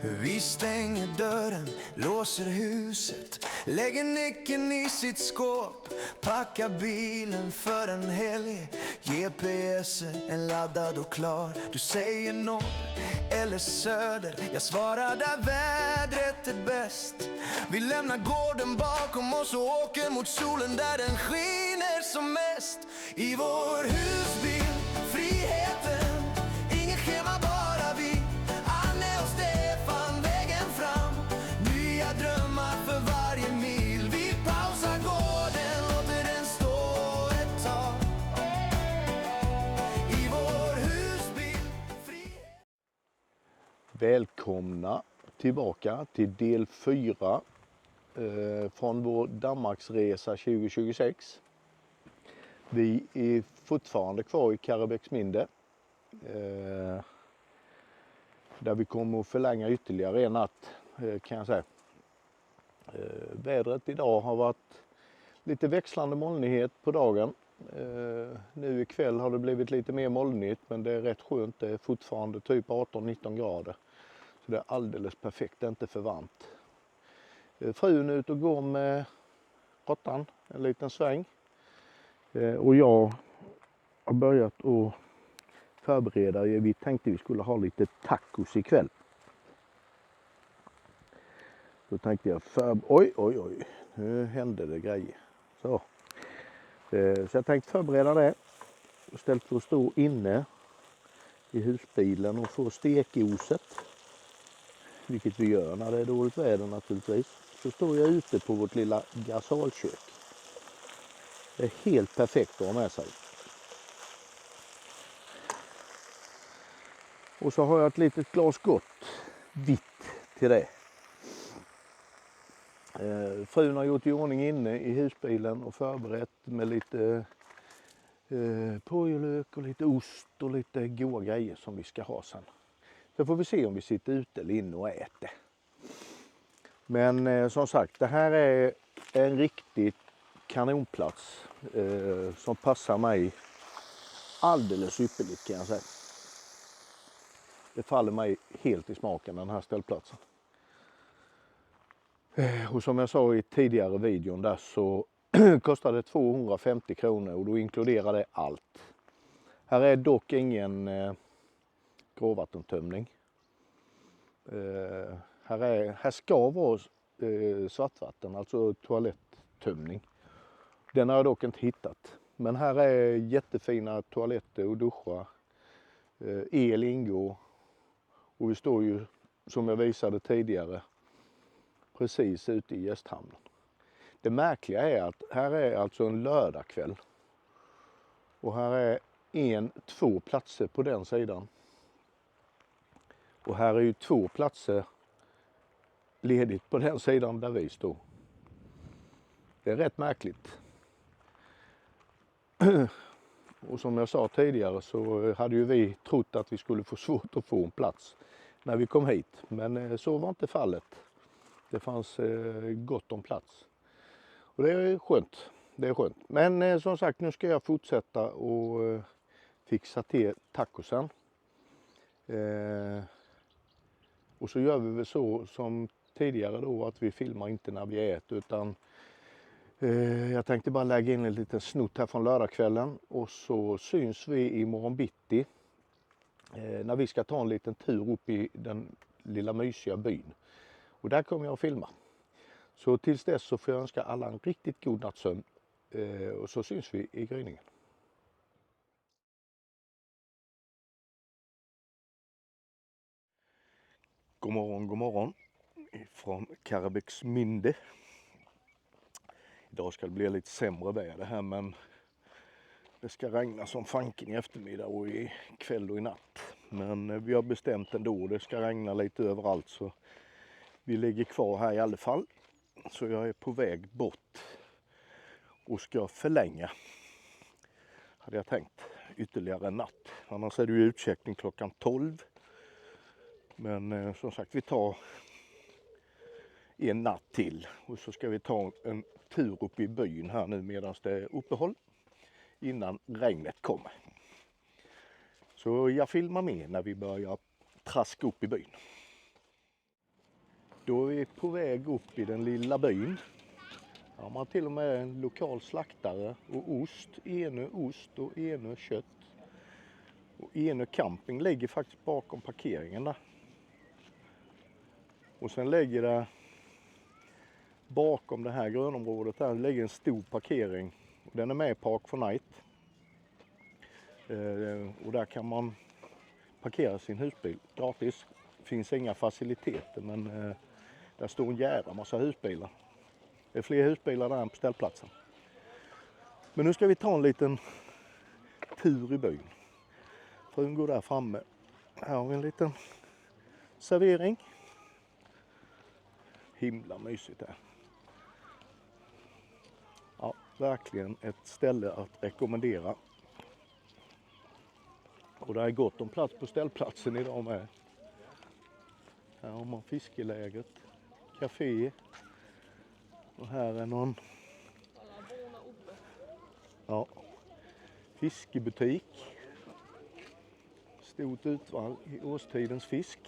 Vi stänger dörren, låser huset, lägger nyckeln i sitt skåp, packar bilen för en helg, GPS är laddad och klar. Du säger norr eller söder, jag svarar där vädret är bäst. Vi lämnar gården bakom oss och åker mot solen där den skiner som mest. I vår husbil, friheten, ingen schema, bara vi. Anne och Stefan, vägen fram, nya drömmar för varje mil. Vi pausar gården, låter den stå ett tag. I vår husbil, frihet. Välkomna tillbaka till del 4 från vår Danmarksresa 2026. Vi är fortfarande kvar i Karrebäcksminde där vi kommer att förlänga ytterligare en natt kan jag säga. Vädret idag har varit lite växlande molnighet på dagen. Nu ikväll har det blivit lite mer molnigt, men det är rätt skönt. Det är fortfarande typ 18-19 grader. Så det är alldeles perfekt, det är inte för varmt. Frun är ute och går med råttan en liten sväng. Och jag har börjat att förbereda. Vi tänkte vi skulle ha lite tacos ikväll. Då tänkte jag oj, nu hände det grejer. Så jag tänkte förbereda det. Istället för att stå inne i husbilen och få stekoset, vilket vi gör när det är dåligt väder naturligtvis, så står jag ute på vårt lilla gasalkök. Det är helt perfekt att ha med sig. Och så har jag ett litet glas gott vitt till det. Frun har gjort i ordning inne i husbilen och förberett med lite purjolök och lite ost och lite goda grejer som vi ska ha sen. Så får vi se om vi sitter ute eller inne och äter. Men som sagt, det här är en riktigt kanonplats som passar mig alldeles ypperligt kan jag säga. Det faller mig helt i smaken, den här ställplatsen. Och som jag sa i tidigare videon där så kostar det 250 kronor och då inkluderar det allt. Här är dock ingen gråvattentömning. Här ska vara svartvatten, alltså toaletttömning. Den har jag dock inte hittat. Men här är jättefina toaletter och duschar. El ingår. Och vi står ju, som jag visade tidigare, precis ute i gästhamnen. Det märkliga är att här är alltså en lördagkväll. Och här är 2 platser på den sidan. Och här är ju 2 platser ledigt på den sidan där vi står. Det är rätt märkligt. Och som jag sa tidigare så hade ju vi trott att vi skulle få svårt att få en plats när vi kom hit. Men så var inte fallet. Det fanns gott om plats. Och det är skönt. Det är skönt. Men som sagt, nu ska jag fortsätta och fixa till tacosen. Och så gör vi väl så som tidigare då, att vi filmar inte när vi äter, utan jag tänkte bara lägga in en liten snutt här från lördagskvällen och så syns vi imorgon bitti när vi ska ta en liten tur upp i den lilla mysiga byn. Och där kommer jag att filma. Så tills dess så får jag önska alla en riktigt god nattsömn och så syns vi i gryningen. God morgon från Karrebäcksminde. Idag ska det bli lite sämre väder här, men det ska regna som fanken i eftermiddag och i kväll och i natt. Men vi har bestämt ändå, det ska regna lite överallt så vi ligger kvar här i alla fall. Så jag är på väg bort och ska förlänga, hade jag tänkt, ytterligare en natt. Annars är det ju utcheckning klockan 12. Men som sagt, vi tar en natt till och så ska vi ta en tur upp i byn här nu medan det är uppehåll innan regnet kommer. Så jag filmar med när vi börjar traska upp i byn. Då är vi på väg upp i den lilla byn. Där har man till och med en lokal slaktare och ost, Enö ost och Enö kött. Och Enö camping ligger faktiskt bakom parkeringen där. Och sen ligger det bakom det här grönområdet där ligger en stor parkering. Och den är med i Park for Night. Och där kan man parkera sin husbil gratis. Det finns inga faciliteter men där står en jävla massa husbilar. Det är fler husbilar där än på ställplatsen. Men nu ska vi ta en liten tur i byn. Frun går där framme. Här har vi en liten servering. Himla mysigt här. Ja, verkligen ett ställe att rekommendera. Och det är gott om plats på ställplatsen idag med. Här har man fiskeläget, café. Och här är någon fiskebutik. Stort utval i årstidens fisk.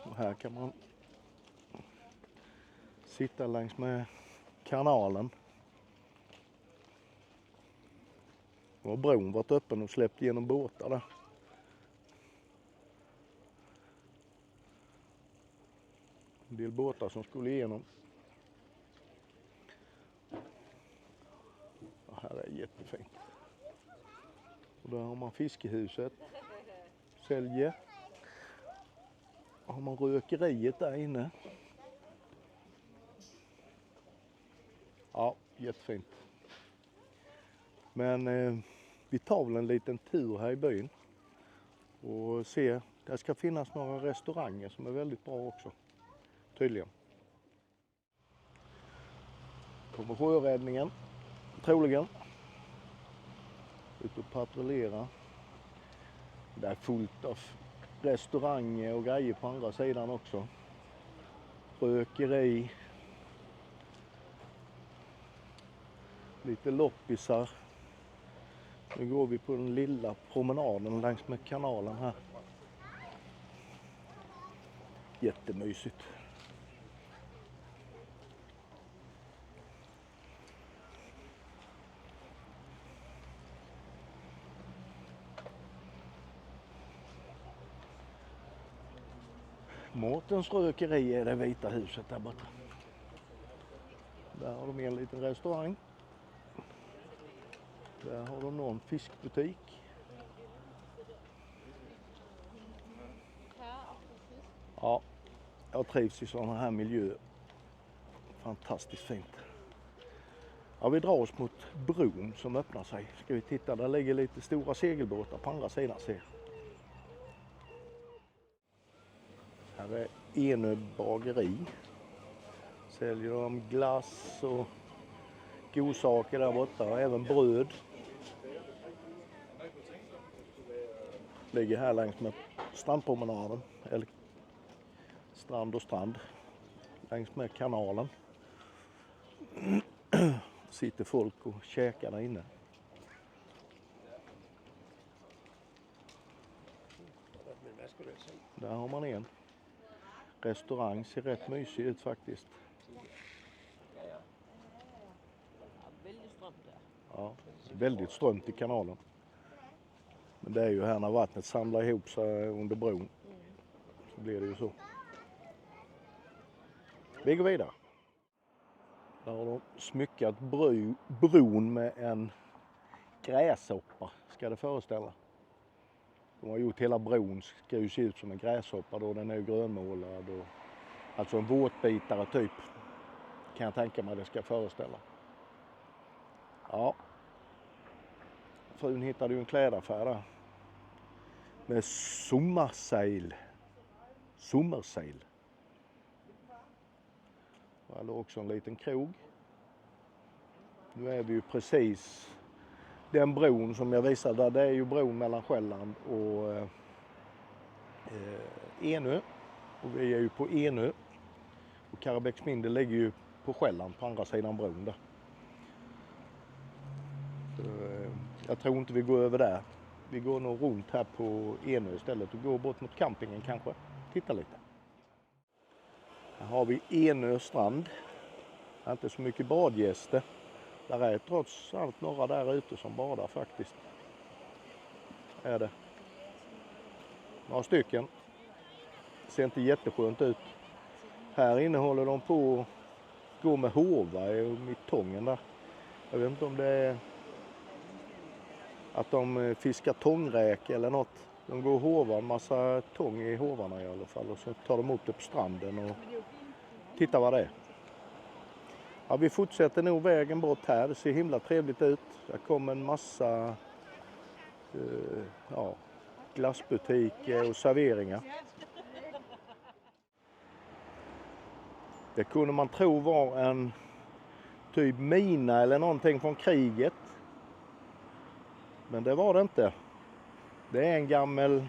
Och här kan man sitta längs med kanalen. Nu har bron varit öppen och släppt genom båtar där. En del båtar som skulle igenom. Ja, här är jättefint. Och där har man fiskehuset. Säljer. Har man rökeriet där inne. Ja, jättefint. Men vi tar väl en liten tur här i byn. Och ser, det ska finnas några restauranger som är väldigt bra också. Tydligen. Kommer sjöräddningen. Troligen. Ut och patrullera. Det är fullt av restauranger och grejer på andra sidan också. Rökeri. Lite loppisar. Nu går vi på den lilla promenaden längs med kanalen här. Jättemysigt. Mårtens rökeri är det vita huset där borta. Där har de en liten restaurang. Där har de någon fiskbutik. Ja, jag trivs i sådana här miljöer. Fantastiskt fint. Ja, vi drar oss mot bron som öppnar sig. Ska vi titta, där ligger lite stora segelbåtar på andra sidan. Här är Enö bageri. Säljer de glass och godsaker där borta och även bröd. Ligger här längs med strandpromenaden, eller strand och strand, längs med kanalen. Sitter folk och käkar där inne. Där har man en restaurang, ser rätt mysig ut faktiskt. Ja, väldigt strömt i kanalen. Men det är ju här när vattnet samlar ihop sig under bron. Så blir det ju så. Vi går vidare. Där har de smyckat bron med en gräshoppa, ska det föreställa. De har gjort hela bron, ska ju se ut som en gräshoppa då, den är ju grönmålad. Och, alltså en våtbitare typ, kan jag tänka mig det ska föreställa. Ja. Frun hittade ju en klädaffär där. Med sommarseil. Och här låg också en liten krog. Nu är vi ju precis den bron som jag visade där. Det är ju bron mellan Själland och Enö. Och vi är ju på Enö. Och Karrebäcksminde ligger ju på Själland på andra sidan bron där. Så, jag tror inte vi går över där. Vi går nog runt här på Enö istället och går bort mot campingen kanske. Titta lite. Här har vi Enö strand. Det är inte så mycket badgäster. Där är trots allt några där ute som badar faktiskt. Är det. Några stycken. Ser inte jätteskönt ut. Här inne håller de på att gå med hovar i mittången där. Jag vet inte om det är att de fiskar tångräk eller något. De går och hovar en massa tång i hovarna i alla fall. Och så tar de upp det på stranden och tittar vad det är. Ja, vi fortsätter nog vägen bort här. Det ser himla trevligt ut. Det kommer en massa glassbutiker och serveringar. Det kunde man tro var en typ mina eller någonting från kriget. Men det var det inte. Det är en gammal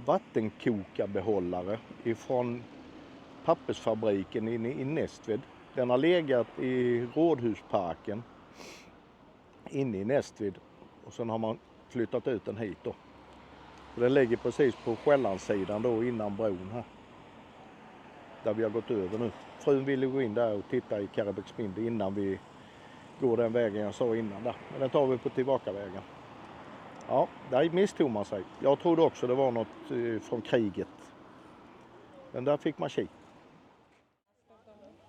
vattenkokarbehållare ifrån pappersfabriken inne i Nästved. Den har legat i Rådhusparken inne i Nästved och sen har man flyttat ut den hit då. Den ligger precis på Själlandssidan då innan bron här. Där vi har gått över nu. Frun ville gå in där och titta i Karrebäcksminde innan vi går den vägen jag sa innan där. Men den tar vi på tillbakavägen. Ja, där misstog man sig. Jag trodde också det var något från kriget. Men där fick man kik.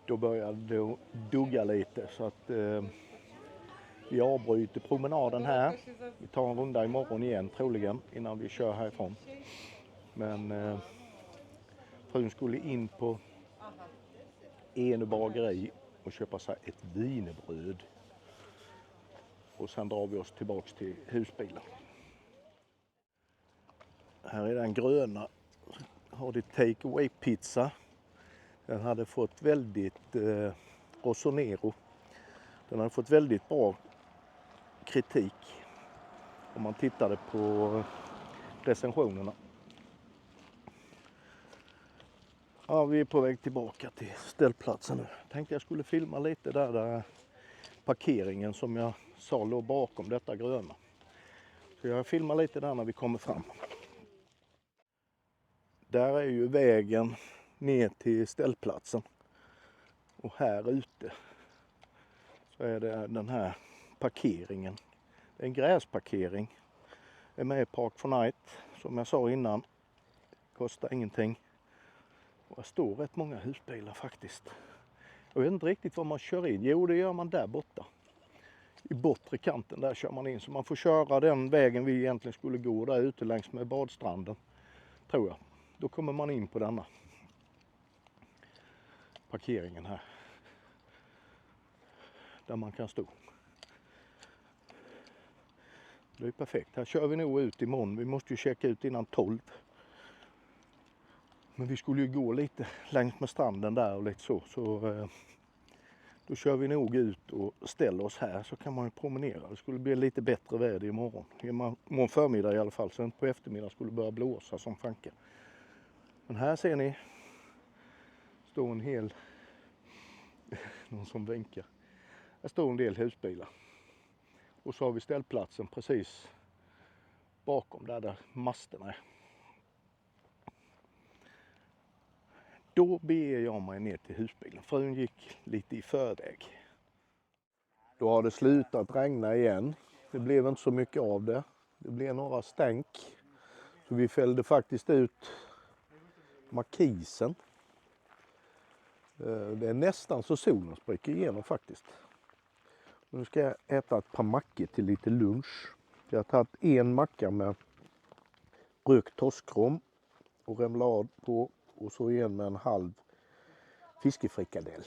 Då började det dugga lite så att vi avbryter promenaden här. Vi tar en runda imorgon igen troligen innan vi kör härifrån. Men frun skulle in på Enö bageri och köpa sig ett wienerbröd. Och sen drar vi oss tillbaks till husbilen. Här är den gröna. Har det take away pizza. Den hade fått väldigt Rossonero. Den hade fått väldigt bra kritik om man tittade på recensionerna. Ja, vi är på väg tillbaka till ställplatsen nu. Tänkte jag skulle filma lite där parkeringen som jag sa låg bakom detta gröna. Så jag filmar lite där när vi kommer fram. Där är ju vägen ner till ställplatsen. Och här ute så är det den här parkeringen. Det är en gräsparkering. Det är med i Park for Night. Som jag sa innan. Kostar ingenting. Och det står rätt många husbilar faktiskt. Jag vet inte riktigt var man kör in. Jo, det gör man där borta. I bortre kanten där kör man in. Så man får köra den vägen vi egentligen skulle gå där ute längs med badstranden. Tror jag. Då kommer man in på denna parkeringen här. Där man kan stå. Det är perfekt. Här kör vi nog ut imorgon. Vi måste ju checka ut innan 12. Men vi skulle ju gå lite längs med stranden där och lite så. Så då kör vi nog ut och ställer oss här så kan man ju promenera. Det skulle bli lite bättre väder imorgon. Imorgon förmiddag i alla fall. Sen på eftermiddag skulle det börja blåsa som fanken. Men här ser ni. Står en hel. Någon som vinkar. Här står en del husbilar. Och så har vi ställplatsen precis bakom där masterna är. Då beger jag mig ner till husbilen. Frun gick lite i förväg. Då har det slutat regna igen. Det blev inte så mycket av det. Det blev några stänk. Så vi fällde faktiskt ut markisen. Det är nästan så solen spricker igenom faktiskt. Nu ska jag äta ett par mackor till lite lunch. Jag har tagit en macka med rökt torskrom och remlad på. Och så igen med en halv fiskefrikadell.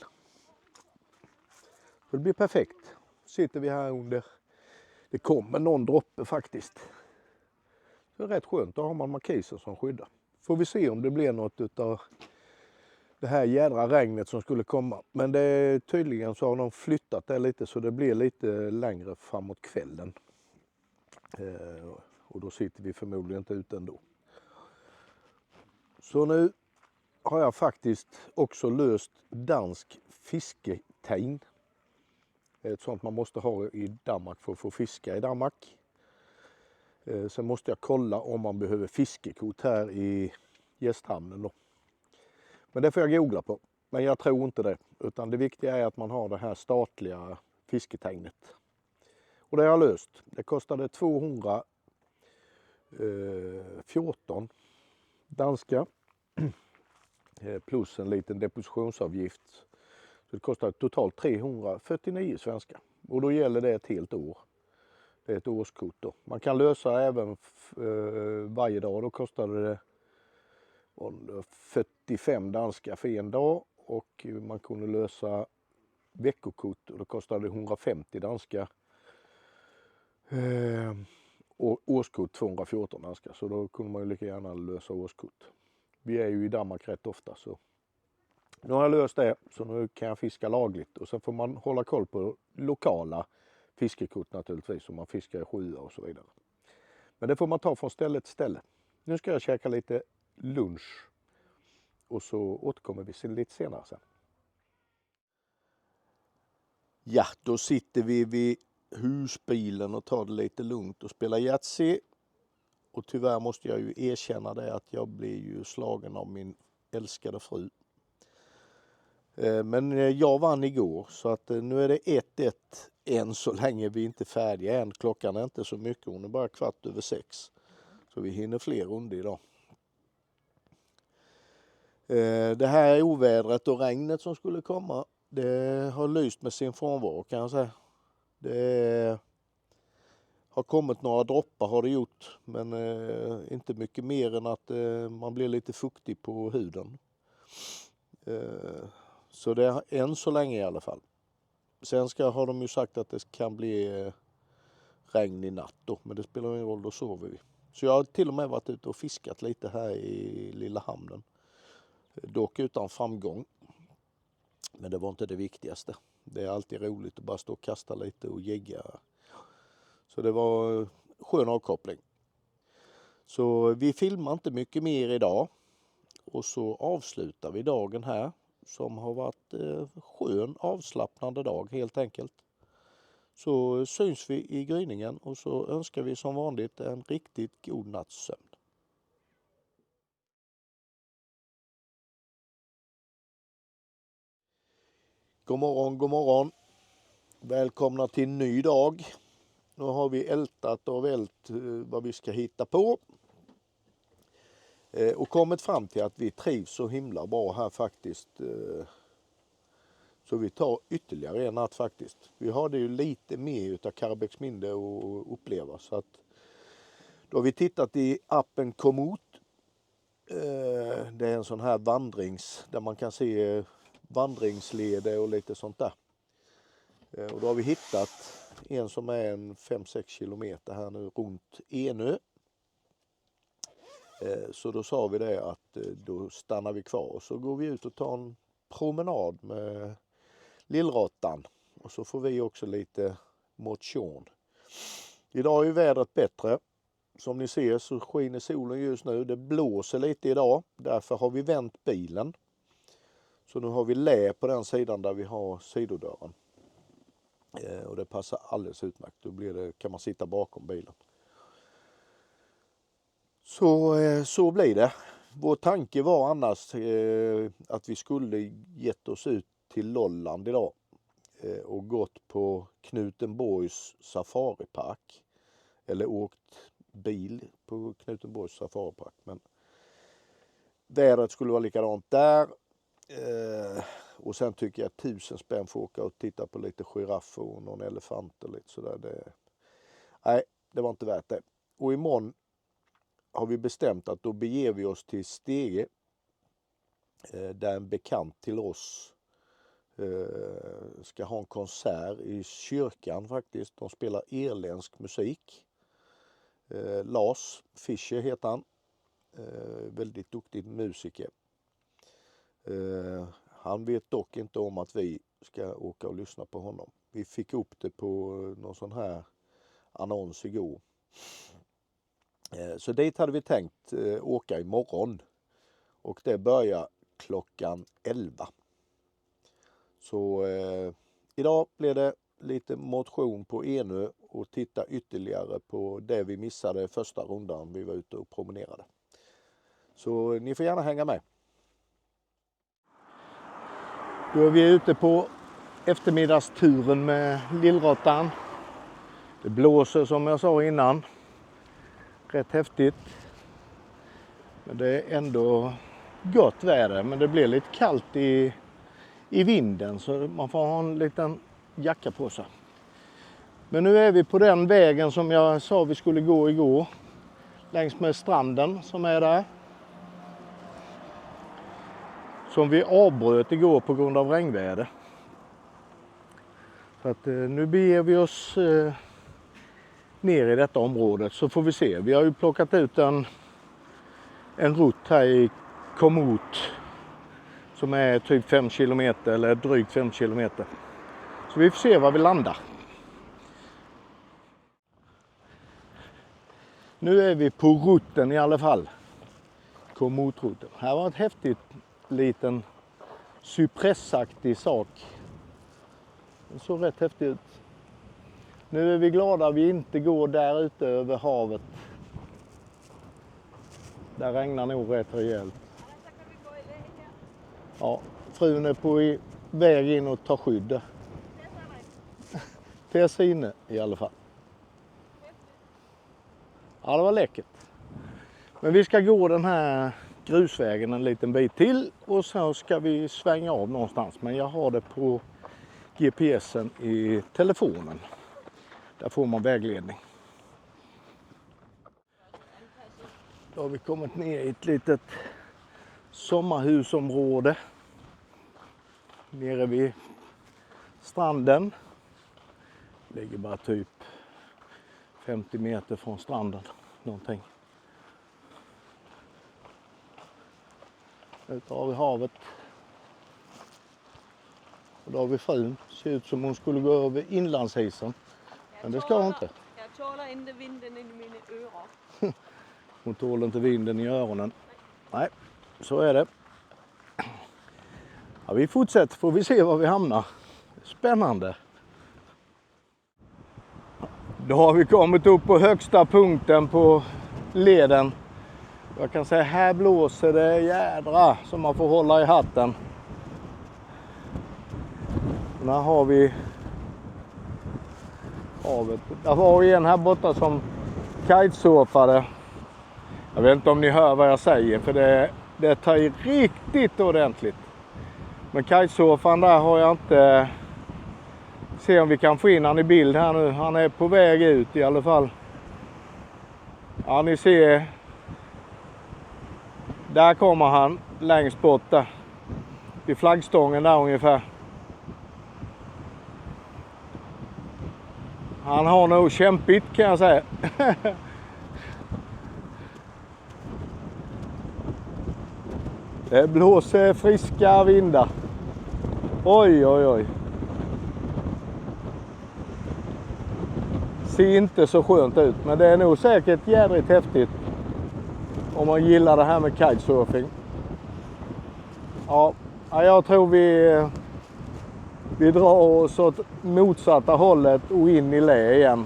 Så det blir perfekt. Sitter vi här under. Det kommer någon droppe faktiskt. Det är rätt skönt. Då har man markisen som skyddar. Får vi se om det blir något av det här jädra regnet som skulle komma. Men det är tydligen så har de flyttat det lite så det blir lite längre framåt kvällen. Och då sitter vi förmodligen inte ute ändå. Så nu har jag faktiskt också löst dansk fisketegn. Det är ett sånt man måste ha i Danmark för att få fiska i Danmark. Sen måste jag kolla om man behöver fiskekort här i gästhamnen då. Men det får jag googla på. Men jag tror inte det. Utan det viktiga är att man har det här statliga fisketegnet. Och det har jag löst. Det kostade 214 danska. Plus en liten depositionsavgift. Så det kostar totalt 349 svenska. Och då gäller det ett helt år. Det är ett årskort då. Man kan lösa även varje dag. Då kostade det 45 danska för en dag. Och man kunde lösa veckokort och då kostade det 150 danska. Och årskort 214 danska. Så då kunde man ju lika gärna lösa årskort. Vi är ju i Danmark rätt ofta så. Nu har jag löst det så nu kan jag fiska lagligt. Och sen får man hålla koll på lokala fiskekort naturligtvis. Om man fiskar i sjöar och så vidare. Men det får man ta från ställe till ställe. Nu ska jag käka lite lunch. Och så återkommer vi lite senare sen. Ja, då sitter vi vid husbilen och tar det lite lugnt och spelar Yatzy. Och tyvärr måste jag ju erkänna det att jag blir ju slagen av min älskade fru. Men jag vann igår så att nu är det 1-1 än så länge vi inte är färdiga än. Klockan är inte så mycket, hon är bara 6:15. Så vi hinner fler runder idag. Det här ovädret och regnet som skulle komma, det har lyst med sin frånvaro kan jag säga. Det har kommit några droppar har det gjort, men inte mycket mer än att man blir lite fuktig på huden. Så det är än så länge i alla fall. Sen har de ju sagt att det kan bli regn i natt då, men det spelar ingen roll, då sover vi. Så jag har till och med varit ute och fiskat lite här i lilla hamnen. Dock utan framgång. Men det var inte det viktigaste. Det är alltid roligt att bara stå och kasta lite och gegga. Så det var skön avkoppling. Så vi filmar inte mycket mer idag. Och så avslutar vi dagen här. Som har varit skön avslappnande dag helt enkelt. Så syns vi i gryningen och så önskar vi som vanligt en riktigt god natts sömn. God morgon, god morgon. Välkomna till en ny dag. Nu har vi ältat och vält vad vi ska hitta på. Och kommit fram till att vi trivs så himla bra här faktiskt. Så vi tar ytterligare en natt faktiskt. Vi hade ju lite mer utav Karrebäcksminde att uppleva. Så att då har vi tittat i appen Komoot. Det är en sån här där man kan se vandringsleder och lite sånt där. Och då har vi hittat en som är en 5-6 kilometer här nu runt Enö. Så då sa vi det att då stannar vi kvar och så går vi ut och tar en promenad med lillråttan. Och så får vi också lite motion. Idag är ju vädret bättre. Som ni ser så skiner solen just nu. Det blåser lite idag. Därför har vi vänt bilen. Så nu har vi lä på den sidan där vi har sidodörren. Och det passar alldeles utmärkt. Då kan man sitta bakom bilen. Så blir det. Vår tanke var annars att vi skulle gett oss ut till Lolland idag. Och gått på Knuthenborgs safaripark. Eller åkt bil på Knuthenborgs safaripark. Men vädret skulle vara likadant där. Och sen tycker jag 1000 spänn för att åka och titta på lite giraffer och någon elefant och lite sådär. Nej, det var inte värt det. Och imorgon har vi bestämt att då beger vi oss till Stege. Där en bekant till oss ska ha en konsert i kyrkan faktiskt. De spelar irländsk musik. Lars Fischer heter han. Väldigt duktig musiker. Han vet dock inte om att vi ska åka och lyssna på honom. Vi fick upp det på någon sån här annons igår. Så dit hade vi tänkt åka imorgon. Och det börjar klockan 11. Så idag blir det lite motion på Enö och titta ytterligare på det vi missade första rundan vi var ute och promenerade. Så ni får gärna hänga med. Då är vi ute på eftermiddagsturen med Lillråttan. Det blåser som jag sa innan. Rätt häftigt. Men det är ändå gott väder, men det blir lite kallt i vinden så man får ha en liten jacka på sig. Men nu är vi på den vägen som jag sa vi skulle gå igår. Längs med stranden som är där. Som vi avbröt igår på grund av regnväder. Så att nu beger vi oss ner i detta området så får vi se. Vi har ju plockat ut en rutt här i Komoot som är typ 5 kilometer eller drygt 5 kilometer. Så vi får se var vi landar. Nu är vi på rutten i alla fall. Komoot-rutten. Här var ett häftigt liten cypressaktig sak. Den såg rätt häftigt ut. Nu är vi glada att vi inte går där ute över havet. Där regnar nog rätt rejält. Ja, frun är på väg in och tar skydd. Tessa inne i alla fall. Ja, det var läckert. Men vi ska gå den här grusvägen en liten bit till och så ska vi svänga av någonstans. Men jag har det på GPSen i telefonen. Där får man vägledning. Då har vi kommit ner i ett litet sommarhusområde. Nere vid stranden. Ligger bara typ 50 meter från stranden. Någonting. Ute har vi havet. Och då har vi frun. Ser ut som hon skulle gå över inlandsisen. Men det ska hon inte. Jag tålar inte vinden i mina öron. Hon tål inte vinden i öronen. Nej, så är det. Ja, vi fortsätter får vi se var vi hamnar. Spännande. Då har vi kommit upp på högsta punkten på leden. Jag kan säga här blåser det jädra som man får hålla i hatten. Och där har vi havet. Där var en här borta som kitesurfade. Jag vet inte om ni hör vad jag säger för det tar i riktigt ordentligt. Men kitesurfaren där har jag inte... Se om vi kan få in han i bild här nu. Han är på väg ut i alla fall. Ja, ni ser. Där kommer han längst bort där. Vid flaggstången där ungefär. Han har nog kämpigt kan jag säga. Det blåser friska vindar. Oj, oj, oj. Ser inte så skönt ut, men det är nog säkert jädrigt häftigt. Om man gillar det här med kitesurfing. Ja, jag tror vi drar oss åt motsatta hållet och in i lä igen.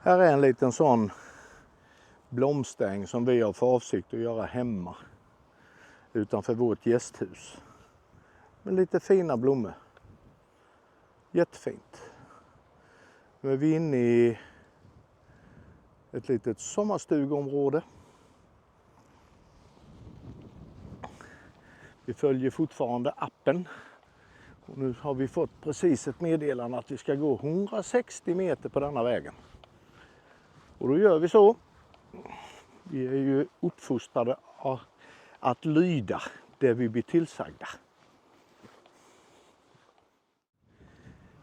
Här är en liten sån blomstäng som vi har för avsikt att göra hemma. Utanför vårt gästhus. Med lite fina blommor. Jättefint. Nu är vi inne i ett litet sommarstugområde. Vi följer fortfarande appen. Och nu har vi fått precis ett meddelande att vi ska gå 160 meter på denna vägen. Och då gör vi så. Vi är ju uppfostrade att lyda det vi blir tillsagda.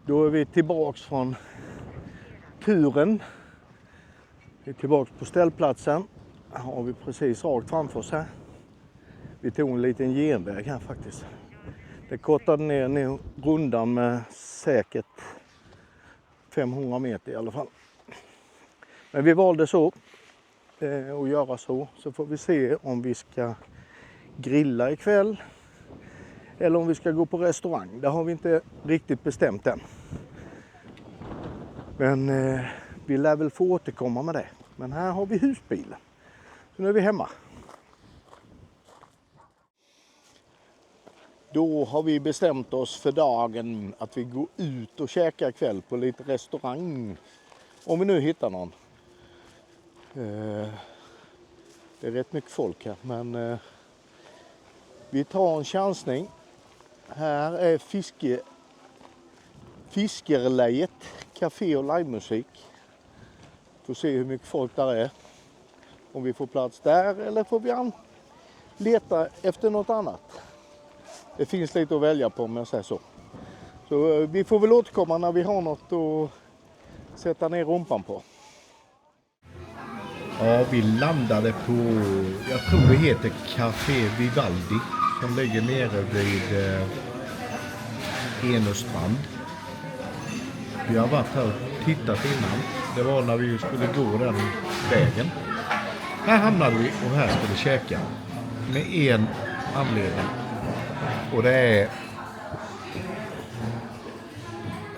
Då är vi tillbaks från turen. Vi är tillbaks på ställplatsen. Här har vi precis rakt framför oss här. Vi tog en liten genväg här faktiskt. Det kortade ner rundan med säkert 500 meter i alla fall. Men vi valde så att göra så. Så får vi se om vi ska grilla ikväll. eller om vi ska gå på restaurang. Det har vi inte riktigt bestämt än. Men vi lär väl få återkomma med det. Men här har vi husbilen. Så nu är vi hemma. Då har vi bestämt oss för dagen att vi går ut och käkar kväll på lite restaurang. Om vi nu hittar någon. Det är rätt mycket folk här, men vi tar en chansning. Här är Fiskerlejet, café och livemusik. Får se hur mycket folk där är. Om vi får plats där eller får vi leta efter något annat. Det finns lite att välja på om jag säger så. Så vi får väl återkomma när vi har något att sätta ner rumpan på. Ja, vi landade på, jag tror det heter Café Vivaldi, som ligger nere vid Enöstrand. Vi har varit här och tittat innan. Det var när vi skulle gå den vägen. Här hamnade vi och här ska vi käka. Med en anledning. Och det är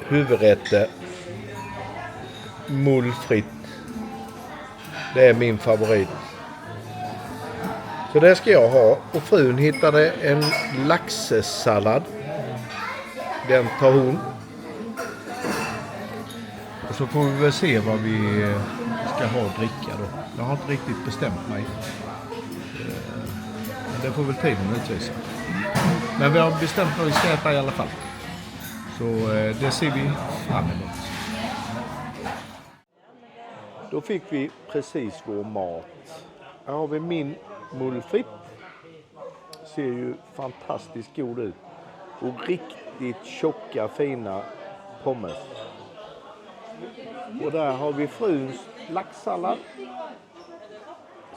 huvudrätter, mullfritt. Det är min favorit. Så det ska jag ha. Och frun hittade en laxsallad. Den tar hon. Och så får vi väl se vad vi ska ha att dricka då. Jag har inte riktigt bestämt mig. Men det får väl tiden utvisa. Men vi har bestämt vad vi ska äta i alla fall. Så det ser vi fram emot. Då fick vi precis vår mat. Här har vi min mullfritt. Ser ju fantastiskt god ut. Och riktigt tjocka fina pommes. Och där har vi fruns laxsallad.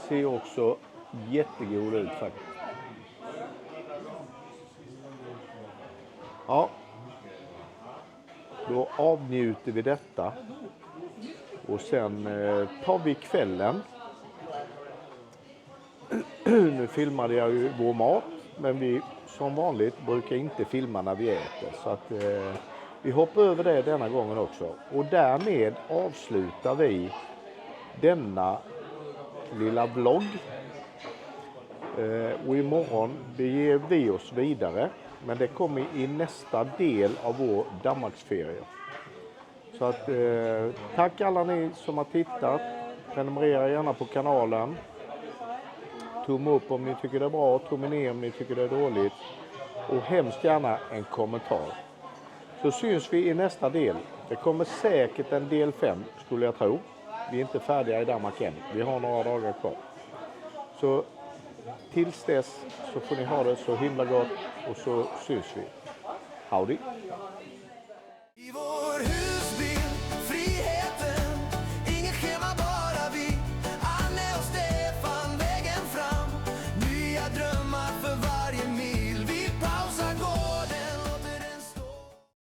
Ser också jättegod ut faktiskt. Ja. Då avnjuter vi detta. Och sen tar vi kvällen. Nu filmade jag ju vår mat. Men vi som vanligt brukar inte filma när vi äter. Så att vi hoppar över det denna gången också. Och därmed avslutar vi denna lilla vlogg. Och imorgon beger vi oss vidare. Men det kommer i nästa del av vår Danmarksferie. Så att tack alla ni som har tittat. Prenumerera gärna på kanalen. Tumme upp om ni tycker det är bra. Tumme ner om ni tycker det är dåligt. Och hemskt gärna en kommentar. Så syns vi i nästa del. Det kommer säkert en del 5 skulle jag tro. Vi är inte färdiga i Danmark än. Vi har några dagar kvar. Så tills dess så får ni ha det så himla gott. Och så syns vi. Howdy!